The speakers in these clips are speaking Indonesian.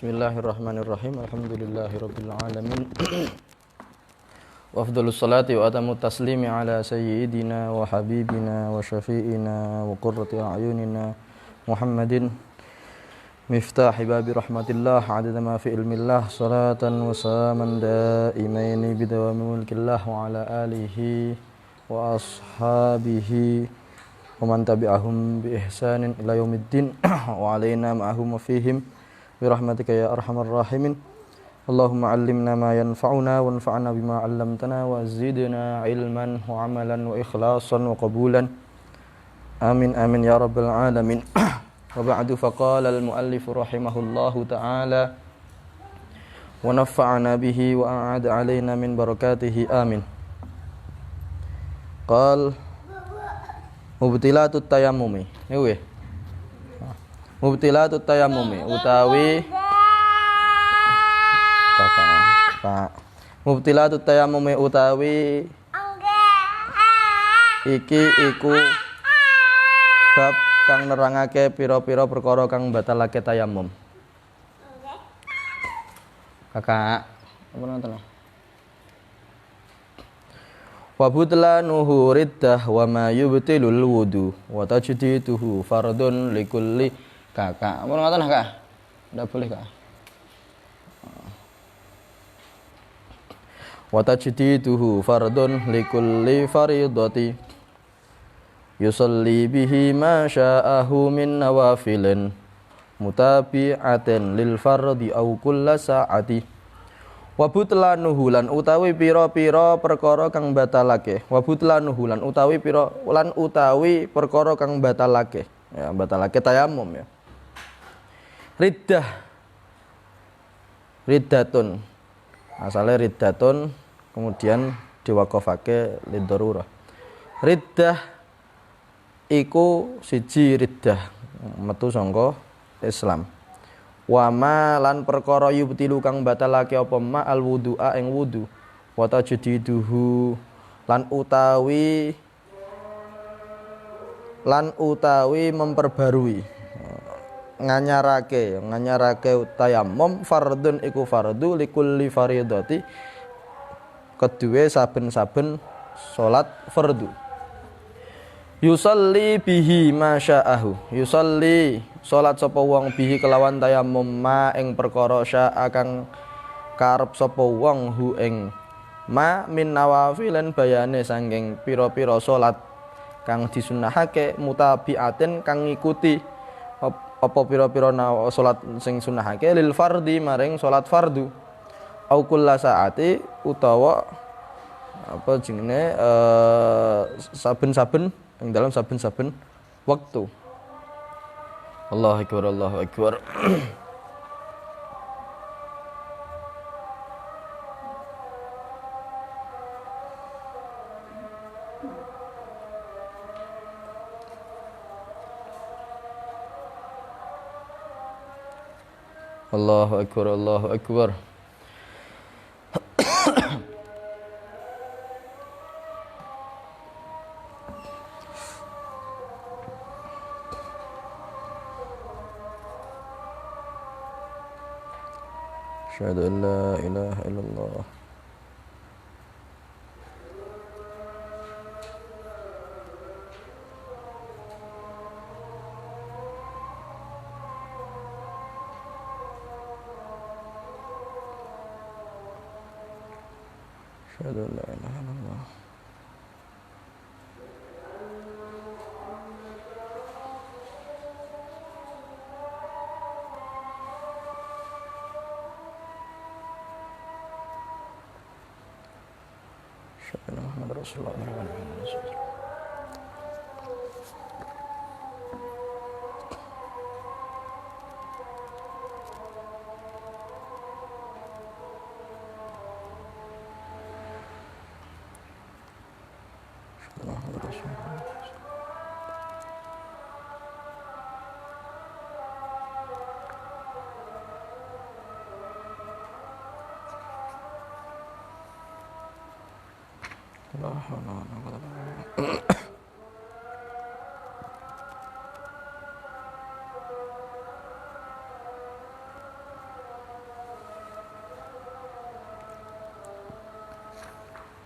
Bismillahirrahmanirrahim. Alhamdulillahirabbil alamin. Wa afdhalus salati wa atamut taslimi ala sayyidina wa habibina wa syafi'ina wa qurrati a'yunina Muhammadin miftahi babi rahmatillah adada ma fi ilmillah salatan wa salaman daimaini bidawami mulkillah wa ala alihi wa ashabihi wa man tabi'ahum bi ihsanin ila yaumiddin wa alaina ma'ahum wa fihim birahmatika ya arhamar rahimin. Allahumma 'allimna ma yanfa'una wanfa'na bima 'allamtana wa zidna ilman wa 'amalan wa ikhlasan wa qabulan. Amin amin ya rabbal alamin. Wa ba'du faqala al-muallif rahimahullahu ta'ala wa nafa'ana bihi wa a'ada 'alaina min barakatihi amin. Qal mubtilatut tayammumi. Nggih. Mubtilatut tayammumi utawi Pak. Mubtilatut tayammumi utawi iki iku bab kang nerangake pira-pira perkara kang batalake tayammum. Kakak, apa nonton? Wa butlanuhu riddah wa ma yubtilul wudu wa tajdituhu fardun likulli. Kakak, apa nonton Kak? Enggak boleh Kak. Wa tajdituhu fardun likulli faridati yusalli bihi ma sya'ahu min nawafilin mutabi'atin lil fardi aw kulla sa'ati. Wa butlanuhu lan utawi pira-pira perkara kang batalake. Wa butlanuhu lan utawi perkara kang batalake. Ya, batalake tayammum ya. Riddatun asalnya riddatun kemudian diwaqafake liddarurah. Riddah iku siji riddah metu sangka Islam. Wa ma lan perkara yubtilu kang batalake apa ma al wudu'a ing wudu wa tajdiduhu lan utawi memperbarui nganyarake tayammum fardun iku fardu likulli faridati kedue saben-saben salat fardu. Yusalli bihi masya'ahu yusalli salat sapa wong bihi kelawan tayammum ma ing perkara sya'a kang karep sapa wong hu ing ma min nawafilen bayane sanging pira-pira salat kang disunahake mutabiatin kang ngikuti apa pira-pira salat sing sunahake lil fardhi maring salat fardu au kulla saati utawa apa jenenge saben-saben ing dalam saben-saben waktu. Allahu akbar Allahu akbar. Allahu akbar Allahu akbar. Asyhadu an la ilaha illallah. Asyhadu an la ilaha illallah. Asyhadu anna Muhammadar Rasulullah.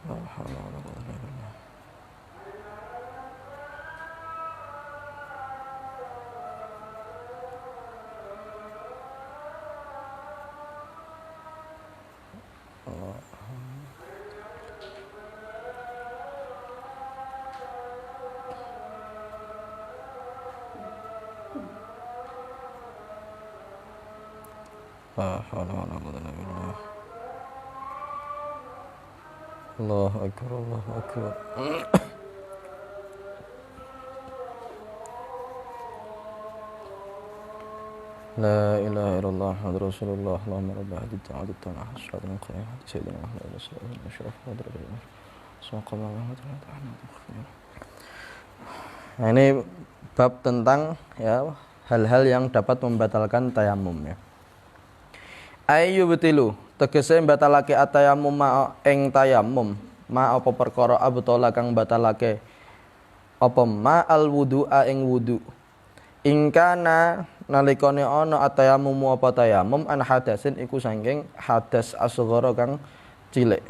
La haula wala quwwata illa billah. La haula wala quwwata illa billah. Allahu akbar, Allahu akbar. La ilaha illallah Muhammadur Rasulullah. Allahumma rabb hadhihi ad-da'wati at-tammah was-salatu al-qa'imah sayyidina Muhammad wa sallallahu alaihi wasallam. Nah, ini bab tentang ya hal-hal yang dapat membatalkan tayamum ya. Ayyubtilu tegese batalake atayamum ma ing tayamum ma apa perkara abtala kang batalake apa ma al wudu'a ing wudu ingkana nalikane ana atayamum apa tayamum an hadasin iku saking hadas asghara kang cilik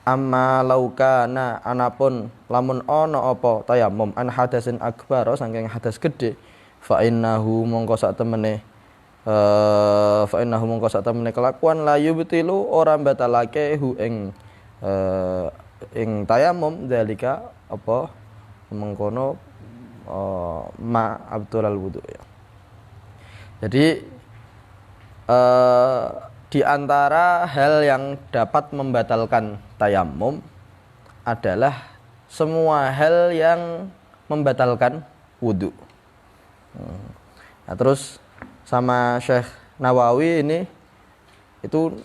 amma laukana anapun lamun ana apa tayamum an hadasin akbar saking hadas gedhe fa innahu mongko sak temene fa innahu mongko sak temene kelakuan la yubtilu ora batalake hu ing tayamum dalika apa mengkono ma abdul wudu ya. Jadi di antara hal yang dapat membatalkan tayamum adalah semua hal yang membatalkan wudu. Nah, terus sama Syekh Nawawi ini itu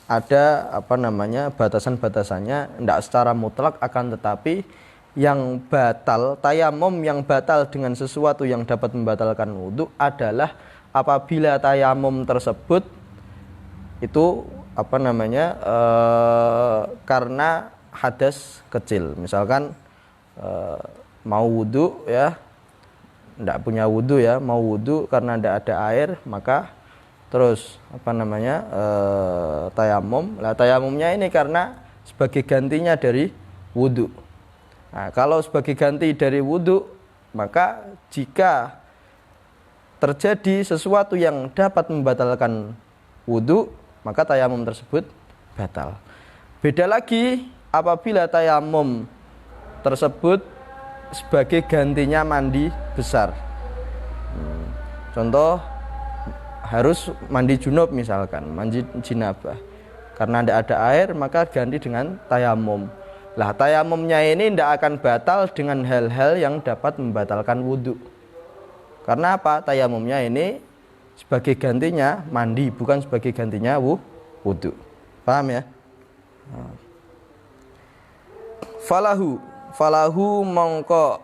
ada batasan-batasannya, tidak secara mutlak, akan tetapi yang batal tayamum yang batal dengan sesuatu yang dapat membatalkan wudu adalah apabila tayamum tersebut itu karena hadas kecil, misalkan mau wudu ya, tidak punya wudu ya, mau wudu karena tidak ada air, maka terus tayamum. Lah tayamumnya ini karena sebagai gantinya dari wudu. Nah, kalau sebagai ganti dari wudu, maka jika terjadi sesuatu yang dapat membatalkan wudu, maka tayamum tersebut batal. Beda lagi apabila tayamum tersebut sebagai gantinya mandi besar. Contoh harus mandi junub misalkan, mandi jinabah. Karena tidak ada air maka ganti dengan tayamum. Lah tayamumnya ini tidak akan batal dengan hal-hal yang dapat membatalkan wudu. Karena apa? Tayamumnya ini sebagai gantinya mandi, bukan sebagai gantinya wudu. Paham ya? Falahu mongko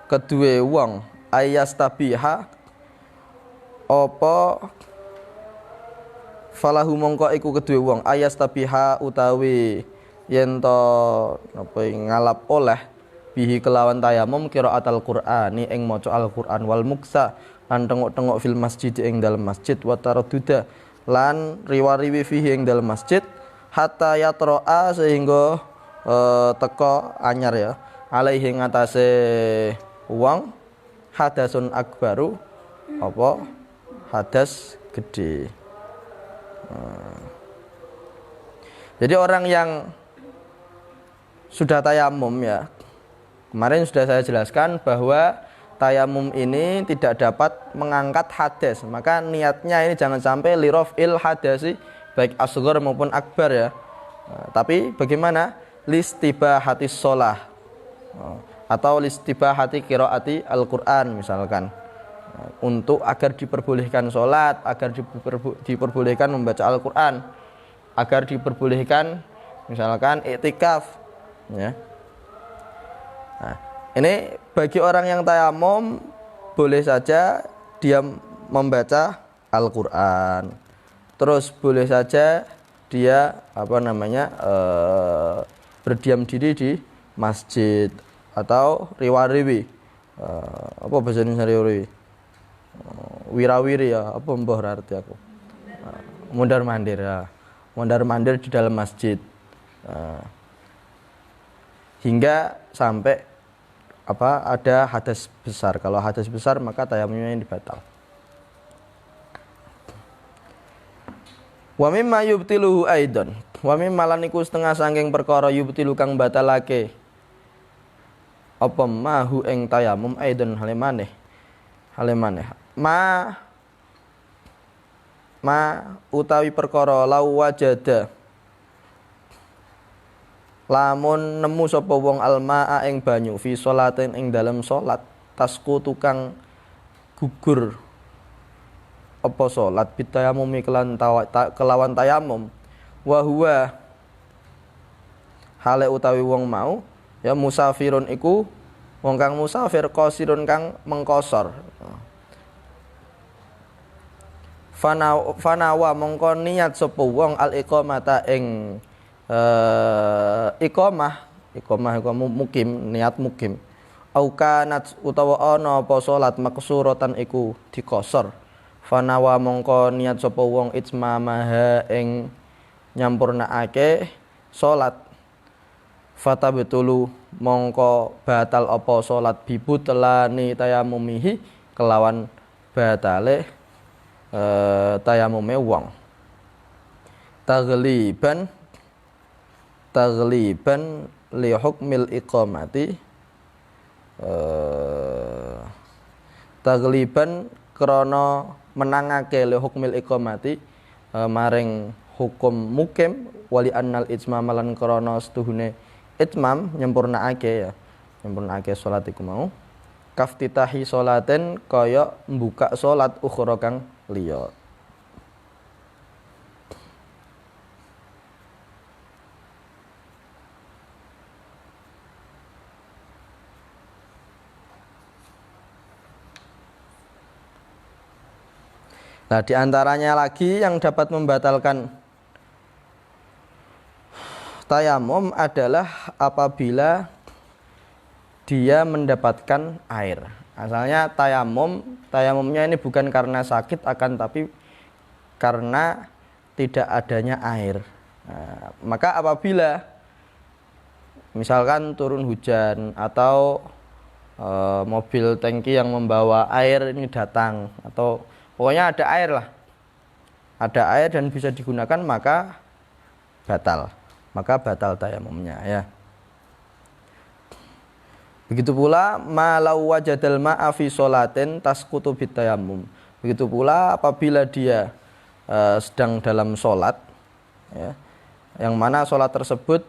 kedue wong ayastabiha apa falahu mongko iku kedue wong ayastabiha utawi yen to ngalap oleh bihi kelawan tayamum qiraatul qur'ani ing maca al-Qur'an wal muksa lan tengok-tengok fil masjid ing dalem masjid wa taradduda lan riwariwi fihi ing dalem masjid hatta yatra'a sehingga teko anyar ya alaihi ngatasé wong hadasun akbaru apa hadas gede. Jadi orang yang sudah tayamum ya, kemarin sudah saya jelaskan bahwa tayamum ini tidak dapat mengangkat hadas, maka niatnya ini jangan sampai lirafil hadasi baik asghar maupun akbar ya. Tapi bagaimana listibahati sholah atau listibahati qiraati Al-Quran misalkan, untuk agar diperbolehkan sholat, agar diperbolehkan membaca Al-Quran, agar diperbolehkan misalkan iktikaf ya. Nah, ini bagi orang yang tayamum boleh saja dia membaca Al-Quran, terus boleh saja dia berdiam diri di masjid atau riwariwi, apa bahasa Indonesia riwariwi, wirawiri ya, apa mbah arti aku, mondar mandir ya, mondar mandir di dalam masjid. Hingga sampai ada hadas besar. Kalau hadas besar maka tayamumnya ini batal. Wa mimma yubtiluhu aidan. Wa mimma lan iku setengah saking perkara yubtilu kang batalake apa mahu ing tayamum aidan hale maneh. Ma utawi perkara lau wajada lamun nemu sapa wong almaa ing banyu fi sholatin ing dalem salat tasku tukang gugur apa salat bitayamumi kelawan tayamum wa huwa hale utawi wong mau ya musafirun iku wong kang musafir qasirun kang mengkosor. Fanawa mongko niat sapa wong al iqamata ing iqamah iku mukim, niat mukim. Au kanat utawa ana apa salat maksuratan iku dikosor. Fanawa mongko niat sapa wong itmamaha ing nyampurnaake salat. Fatabtulu mongko batal apa salat bibutlani tayamumihi kelawan batale tayamume wong. Tagliban li hukmil iqamati tagliban krana menangake li hukmil iqamati maring hukum mukim wali annal ijmam lan krana setuhune itmam nyempurnaake salat iku mau kaftitahi salaten kaya mbuka salat ukhra kang liya. Nah, di antaranya lagi yang dapat membatalkan tayamum adalah apabila dia mendapatkan air. Asalnya tayamumnya ini bukan karena sakit, akan tapi karena tidak adanya air. Nah, maka apabila misalkan turun hujan atau mobil tangki yang membawa air ini datang, atau pokoknya ada air lah, ada air dan bisa digunakan, maka batal tayamumnya ya. Begitu pula malau wajadal ma'a fi sholatin tasqutu bitayamum. Begitu pula apabila dia sedang dalam sholat ya, yang mana sholat tersebut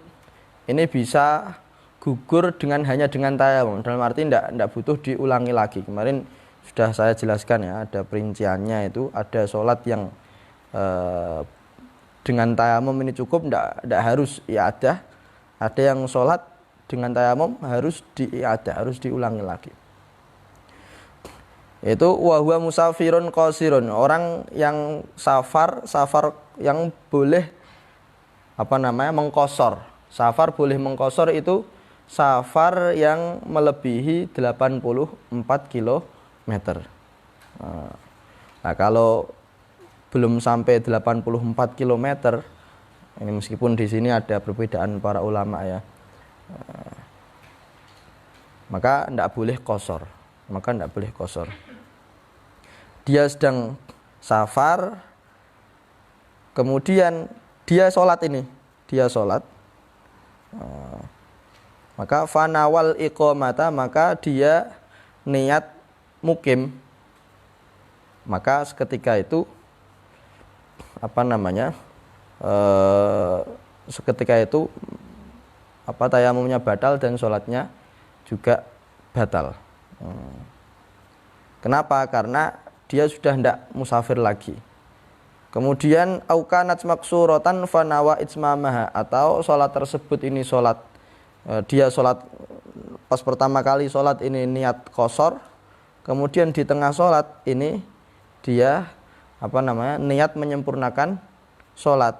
ini bisa gugur hanya dengan tayamum, dalam arti tidak butuh diulangi lagi. Kemarin sudah saya jelaskan ya, ada perinciannya itu, ada sholat yang dengan tayamum ini cukup, tidak harus i'adah. Ada yang sholat dengan tayamum harus i'adah, harus diulangi lagi. Itu wa huwa musafirun qasirun, orang yang safar yang boleh mengqasar. Safar boleh mengqasar itu safar yang melebihi 84 km. Nah, kalau belum sampai 84 km, ini meskipun di sini ada perbedaan para ulama ya, maka tidak boleh qasar. Dia sedang safar, kemudian dia sholat, maka fanawal iqamata, maka dia niat mukim, maka seketika itu tayamumnya batal dan sholatnya juga batal. Kenapa? Karena dia sudah tidak musafir lagi. Kemudian aukanat maksuratan fanawa itsmamaha, atau sholat tersebut ini dia sholat pas pertama kali sholat ini niat qasar, kemudian di tengah sholat ini dia niat menyempurnakan sholat,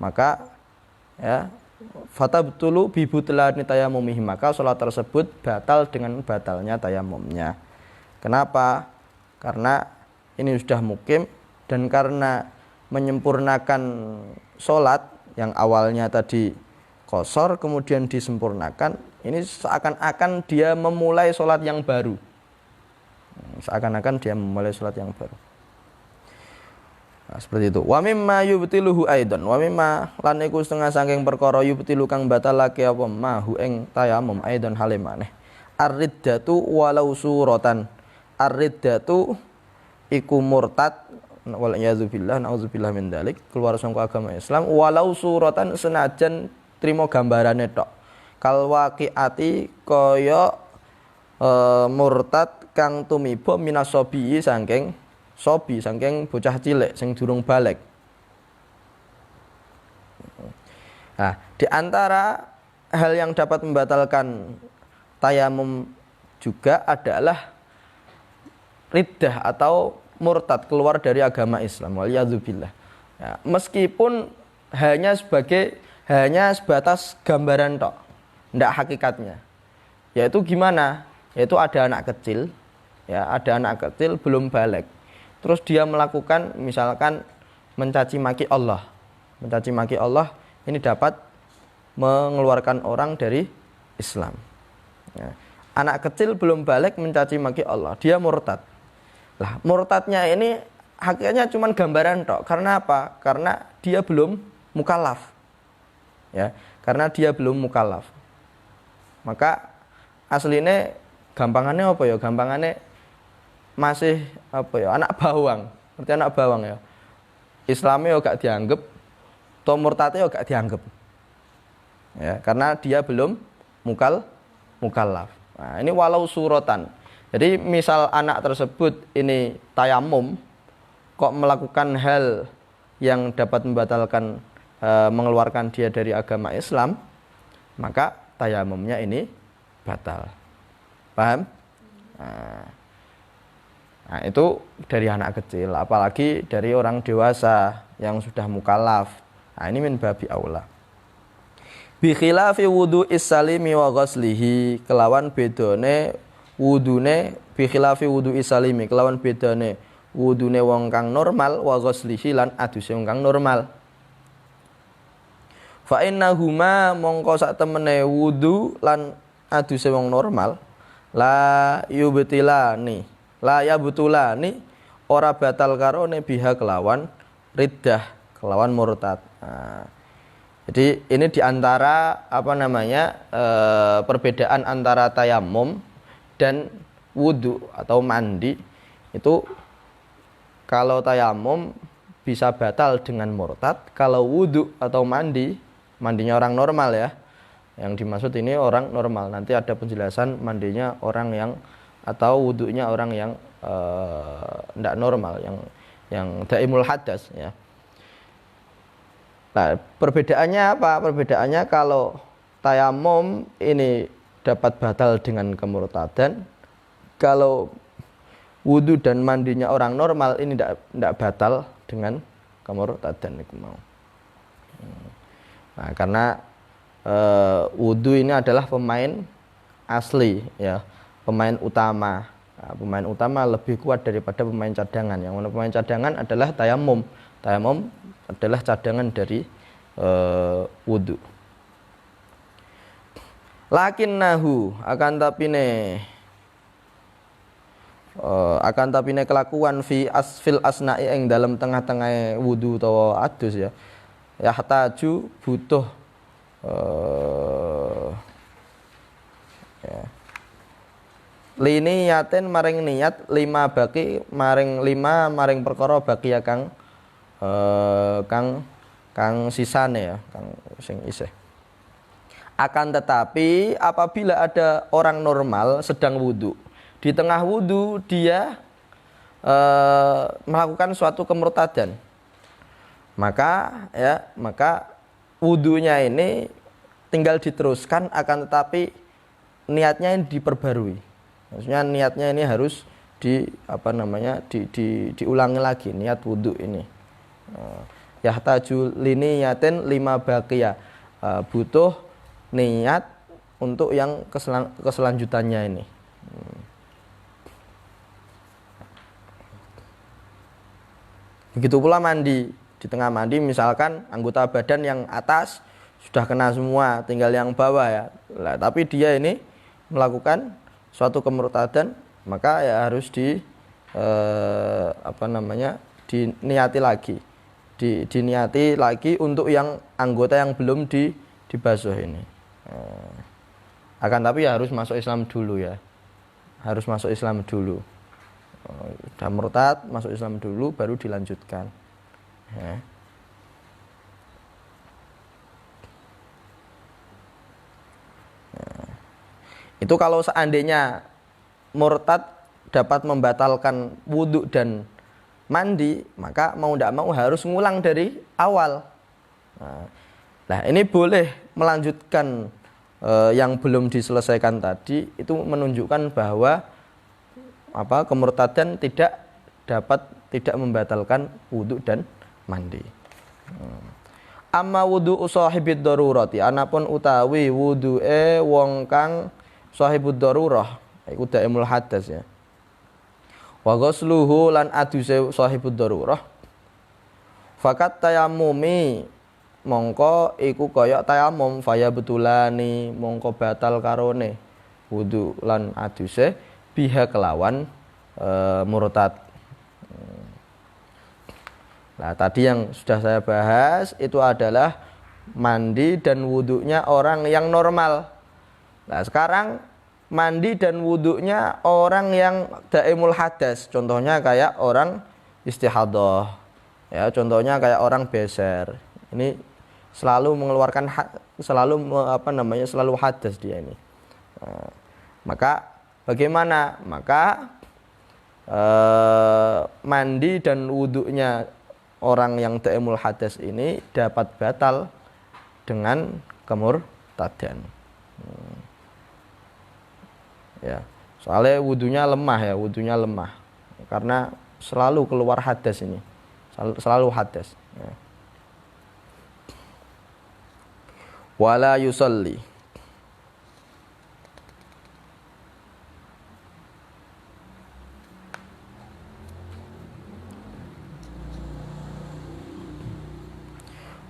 maka ya fatabtulu bibutlani tayamumihi, maka sholat tersebut batal dengan batalnya tayamumnya. Kenapa? Karena ini sudah mukim, dan karena menyempurnakan sholat yang awalnya tadi qashar kemudian disempurnakan, ini seakan-akan dia memulai sholat yang baru. Seakan-akan dia memulai sholat yang baru. Nah, seperti itu. Wa mimma yubtiluhu aidan. Wa mimma lan iku setengah saking perkara yubtilu kang batalake apa mahu ing tayamum aidan hale maneh. Ar-riddatu walau suratan. Ar-riddatu iku murtad wal iyadzubillah naudzubillah min dzalik, keluar saka agama Islam walau suratan senajan trimo gambarane tok. Kal waqiati kaya murtad kang tumiba minasobi saking sobi saking bocah cilik sing durung balik. Nah, di antara hal yang dapat membatalkan tayamum juga adalah riddah atau murtad, keluar dari agama Islam waliyadzubillah. Ya, meskipun hanya sebatas gambaran tok, ndak hakikatnya. Yaitu gimana? Yaitu ada anak kecil, ya, ada anak kecil belum balik. Terus dia melakukan misalkan mencaci maki Allah. Mencaci maki Allah ini dapat mengeluarkan orang dari Islam. Ya. Anak kecil belum balik mencaci maki Allah, dia murtad. Lah, murtadnya ini hakikatnya cuma gambaran tok. Karena apa? Karena dia belum mukallaf. Ya, karena dia belum mukallaf. Maka aslinya gampangannya apa ya? Gampangannya masih apa ya, anak bawang. Berarti anak bawang ya. Islamnya gak dianggap, atau murtadnya gak dianggap. Ya, karena dia belum mukallaf. Nah, ini walau suratan. Jadi misal anak tersebut ini tayamum kok melakukan hal yang dapat membatalkan mengeluarkan dia dari agama Islam, maka tayamumnya ini batal. Paham? Nah, itu dari anak kecil, apalagi dari orang dewasa yang sudah mukallaf. Nah, ini min babi aula. Bi khilafi wudu'is salimi wa ghaslihi, kelawan bedone wudune, bi khilafi wudu'is salimi, kelawan bedone wudune wong kang normal, wa ghaslihi lan aduse wong kang normal. Fa innahuma mongko sak temene wudu lan aduse wong normal la yubtilani, la ya butulani, ora batal karone biha kelawan riddah, kelawan murtad. Nah, jadi ini diantara apa namanya perbedaan antara tayamum dan wudu atau mandi. Itu kalau tayamum bisa batal dengan murtad, kalau wudu atau mandinya orang normal ya. Yang dimaksud ini orang normal. Nanti ada penjelasan mandinya orang yang atau wudunya orang yang tidak normal, yang daimul hadas ya. Nah, perbedaannya apa? Perbedaannya kalau tayamum ini dapat batal dengan kemurtadan, kalau wudu dan mandinya orang normal ini tidak batal dengan kemurtadan. Nah, karena wudu ini adalah pemain asli ya, pemain utama. Nah, pemain utama lebih kuat daripada pemain cadangan. Yang mana pemain cadangan adalah tayamum. Tayamum adalah cadangan dari wudu. Lakinnahu akan tapine kelakuan fil asna'i ing dalam tengah-tengah wudu utawa adus ya. Yahtaju butuh ya. Lini yaten maring niat lima maring perkara baki ya kang sisane ya, kang sing isih. Akan tetapi apabila ada orang normal sedang wudu, di tengah wudu dia melakukan suatu kemurtadan, maka wudunya ini tinggal diteruskan, akan tetapi niatnya ini diperbarui. Maksudnya niatnya ini harus diulangi lagi niat wudu ini. Yahtaju lini yaten lima baqiyah, butuh niat untuk yang keselanjutannya ini. Begitu pula mandi. Di tengah mandi misalkan anggota badan yang atas sudah kena semua, tinggal yang bawah ya. Nah, tapi dia ini melakukan suatu kemurtadan, maka ya harus diniati lagi. Diniati lagi untuk yang anggota yang belum dibasuh ini. Akan tapi ya harus masuk Islam dulu ya. Harus masuk Islam dulu. Sudah murtad, masuk Islam dulu baru dilanjutkan. Ya. Itu kalau seandainya murtad dapat membatalkan wudhu dan mandi, maka mau tidak mau harus ngulang dari awal. Nah, ini boleh melanjutkan yang belum diselesaikan tadi, itu menunjukkan bahwa kemurtadan tidak membatalkan wudhu dan mandi. Amma wudhu sahibid darurati, anapun utawi wudhu'e wong kang sahibud darurah, iku daimul hadas ya. Wa ghusluhu lan aduse sahibud darurah. Fakat tayamumi mongko iku kaya tayamum faya betulani mongko batal karone wudu lan aduse biha kelawan murtad. Nah, tadi yang sudah saya bahas itu adalah mandi dan wudunya orang yang normal. Nah, sekarang mandi dan wudunya orang yang daimul hadas. Contohnya kayak orang istihadhah. Ya, contohnya kayak orang beser. Ini selalu mengeluarkan selalu hadas dia ini. Nah, maka bagaimana? Maka mandi dan wudunya orang yang daimul hadas ini dapat batal dengan kemurtadan. Ya, soalnya wudunya lemah karena selalu keluar hadas ini, selalu hadas. Ya. Wala yusalli.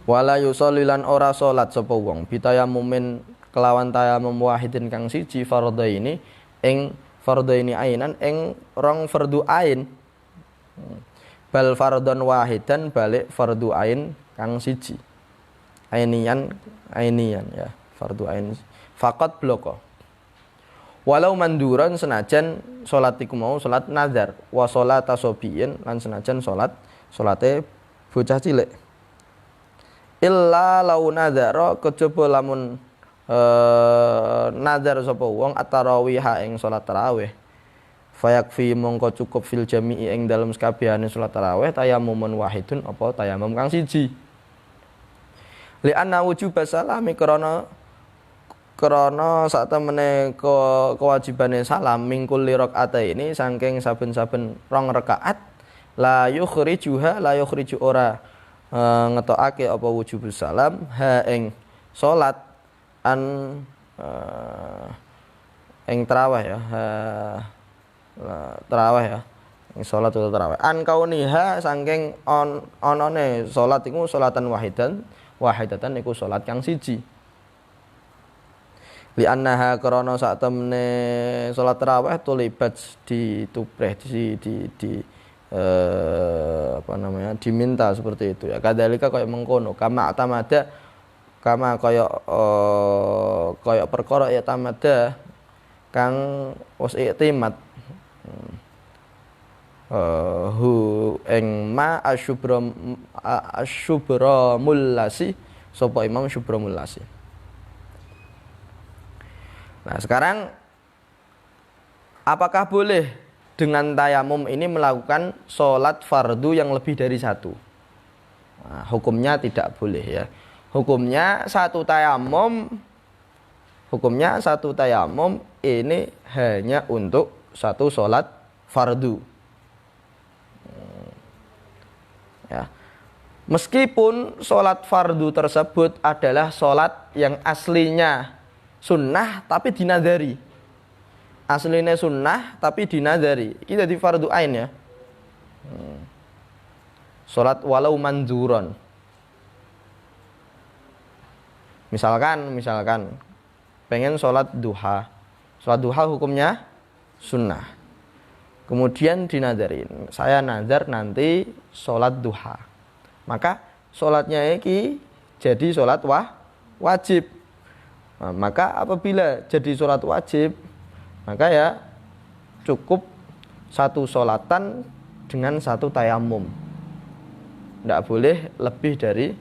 Wala yusolli lan ora salat sapa wong bitayamumin kelawan tayamum wahidin kang siji fardhaini ing fardhaini ainan ing rong fardu ain. Bal fardhon wahidan balik fardu ain kang siji. Ainian ya, fardu ain faqat bloko. Walau manduran senajan salat iku mau salat nazar wa salata sobiyin lan senajan salate bocah cilik. Illa lau nadzara kejaba lamun nadzar sapa wong at-tarawih ing salat tarawih fayakfi mongko cukup fil jami'i ing dalem sakabehane salat tarawih tayamumun wahidun apa tayamum kang siji li anna wujub salami krana sak temene kewajibane salam mingkul li rakaataini saking saben-saben rong rakaat la yukhriju ora ngetokake apa wujubus salam ing salat ing tarawih ya tarawih ya ing salat utawa tarawih an kauniha saking onone salat iku salatan wahidatan iku salat kang siji li annaha krana sak temene salat tarawih tulibat ditupreh diminta seperti itu ya kadzalika kaya mengkono kama kaya perkara ya tamada kang wis iktimat hu ing ma asyubra mullasi sapa Imam Syubra Mullasi. Nah, sekarang apakah boleh dengan tayamum ini melakukan sholat fardu yang lebih dari satu? Nah, hukumnya tidak boleh ya. Hukumnya satu tayamum ini hanya untuk satu sholat fardu. Ya. Meskipun sholat fardu tersebut adalah sholat yang aslinya sunnah tapi dinadari. Aslinya sunnah tapi dinadari. Ini jadi fardu ain ya. Salat walau manzuron. Misalkan pengen salat duha. Salat duha hukumnya sunnah. Kemudian dinadarin, saya nazar nanti salat duha. Maka salatnya iki jadi salat wajib. Nah, maka apabila jadi salat wajib, maka ya cukup satu salatan dengan satu tayamum. Tidak boleh lebih dari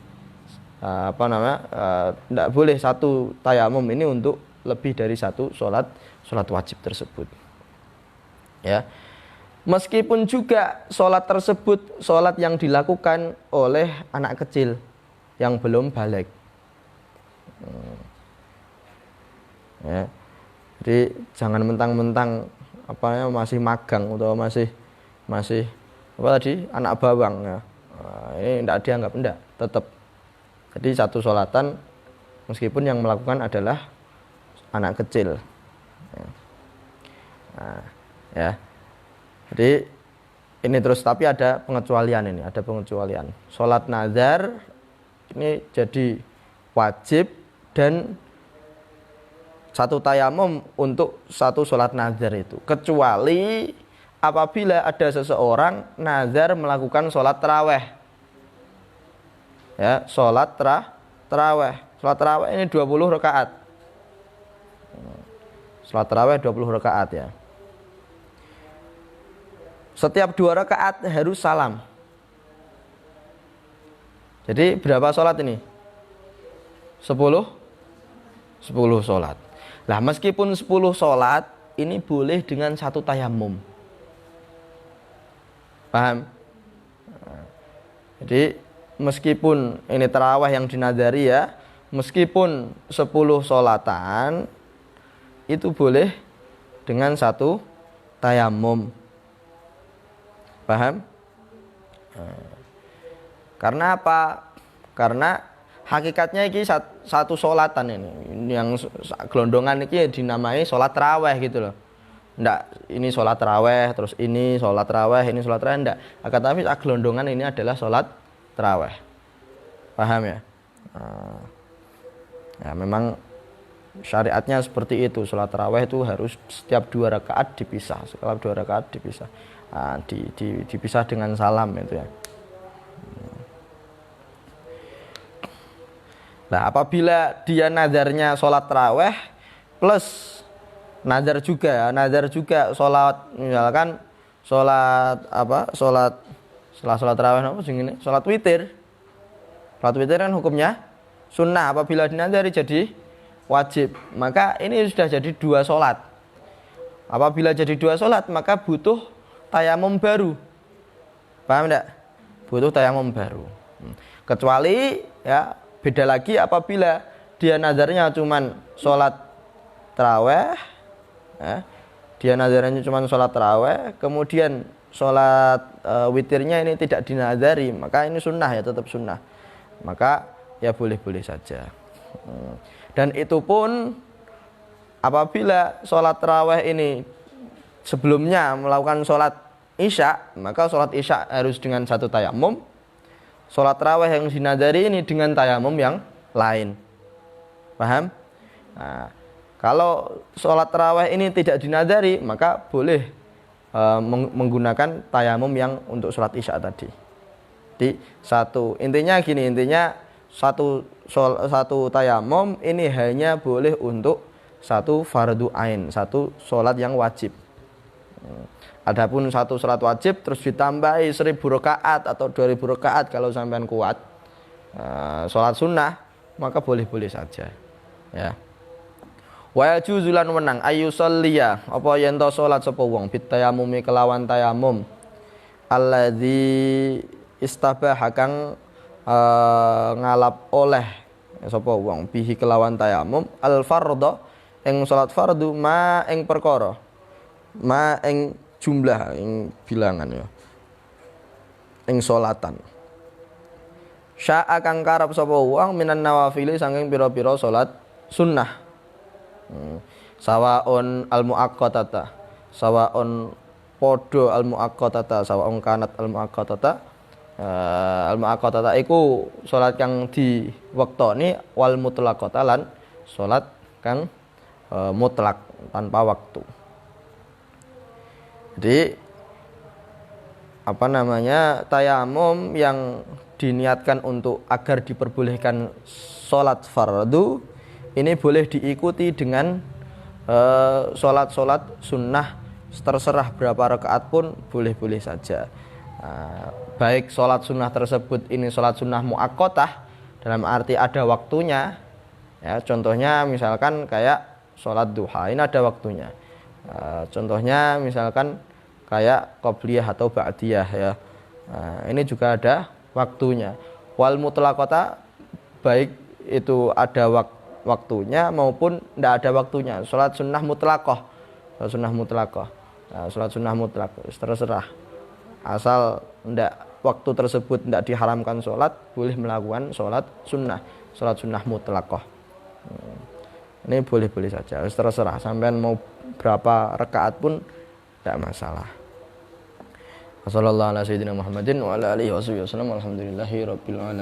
tidak boleh satu tayamum ini untuk lebih dari satu salat wajib tersebut. Ya. Meskipun juga salat tersebut salat yang dilakukan oleh anak kecil yang belum baligh. Ya. Jadi jangan mentang-mentang masih magang atau masih anak bawang ya. Ini tidak dianggap, tetap. Jadi satu sholatan meskipun yang melakukan adalah anak kecil. Ya. Jadi ini terus, tapi ada pengecualian ini, ada pengecualian. Sholat nazar ini jadi wajib dan satu tayamum untuk satu sholat nazar itu. Kecuali apabila ada seseorang nazar melakukan sholat taraweh. Ya, sholat taraweh. Sholat taraweh ini 20 rakaat. Sholat taraweh 20 rakaat ya. Setiap 2 rakaat harus salam. Jadi berapa sholat ini? 10 sholat. Lah meskipun 10 sholat ini boleh dengan satu tayamum. Paham? Jadi meskipun ini tarawih yang dinadari ya, meskipun 10 sholatan itu boleh dengan satu tayamum. Paham? Karena apa? Karena hakikatnya ini satu sholatan ini. Yang gelondongan ini dinamai sholat tarawih gitu loh. Enggak, ini sholat tarawih, terus ini sholat tarawih, ini sholat tarawih, enggak. Akan tapi gelondongan ini adalah sholat tarawih. Paham ya? Ya memang syariatnya seperti itu. Sholat tarawih itu harus setiap 2 rakaat dipisah. Setiap 2 rakaat dipisah. Dipisah dengan salam itu ya. Nah, apabila dia nazarnya sholat tarawih plus nazar juga sholat, misalkan sholat setelah sholat tarawih sholat witir. Sholat witir kan hukumnya sunnah, apabila dinazari jadi wajib. Maka ini sudah jadi 2 sholat. Apabila jadi 2 sholat maka butuh tayamum baru. Paham enggak? Butuh tayamum baru. Kecuali ya beda lagi apabila dia nazarnya cuman sholat tarawih, ya, dia nazarnya cuman sholat tarawih, kemudian sholat witirnya ini tidak dinazari, maka ini sunnah ya, tetap sunnah. Maka ya boleh-boleh saja. Dan itu pun apabila sholat tarawih ini sebelumnya melakukan sholat isya, maka sholat isya harus dengan satu tayamum. Sholat tarawih yang dinazari ini dengan tayamum yang lain. Paham? Nah, kalau sholat tarawih ini tidak dinazari, maka boleh menggunakan tayamum yang untuk sholat isya tadi. Jadi intinya satu tayamum ini hanya boleh untuk satu fardu ain, satu sholat yang wajib. Adapun satu sholat wajib terus ditambahi 1000 rakaat atau 2000 rakaat kalau sampean kuat sholat sunnah, maka boleh-boleh saja ya. Wa yajuzu lan wenang ayyusalliya apa yen to salat sapa wong bitayamumi kelawan tayamum alladzi istabaha kang ngalap oleh sapa wong bihi kelawan tayamum al fardhu ing salat fardu ma ing perkara ma ing jumlah ing bilangan ya ing salatan syaa kang karep sapa wong minan nawafili saking pira-pira salat sunnah sawaun al muaqqatata sawaun podo al muaqqatata sawaun kanat al muaqqatata Al muaqqatah iku salat kang diwektoni, wal mutlaqata lan salat kang mutlak tanpa waktu. Jadi tayamum yang diniatkan untuk agar diperbolehkan salat fardu ini boleh diikuti dengan salat-salat sunnah, terserah berapa rakaat pun boleh-boleh saja. Baik sholat sunnah tersebut ini sholat sunnah muakkotah dalam arti ada waktunya, ya, contohnya misalkan kayak sholat duha ini ada waktunya, contohnya misalkan kayak qobliyah atau ba'diyah, ya, ini juga ada waktunya. Wal mutlaqata baik itu ada waktunya maupun tidak ada waktunya, sholat sunnah mutlaqah, sholat sunnah mutlaq terserah, asal waktu tersebut tidak diharamkan sholat, boleh melakukan sholat sunnah mutlaqah. Ini boleh-boleh saja, terserah sampean mau berapa rakaat pun tidak masalah. Wassallallahu ala sayyidina Muhammadin wa ala alihi wasallam. Alhamdulillahi rabbil alamin.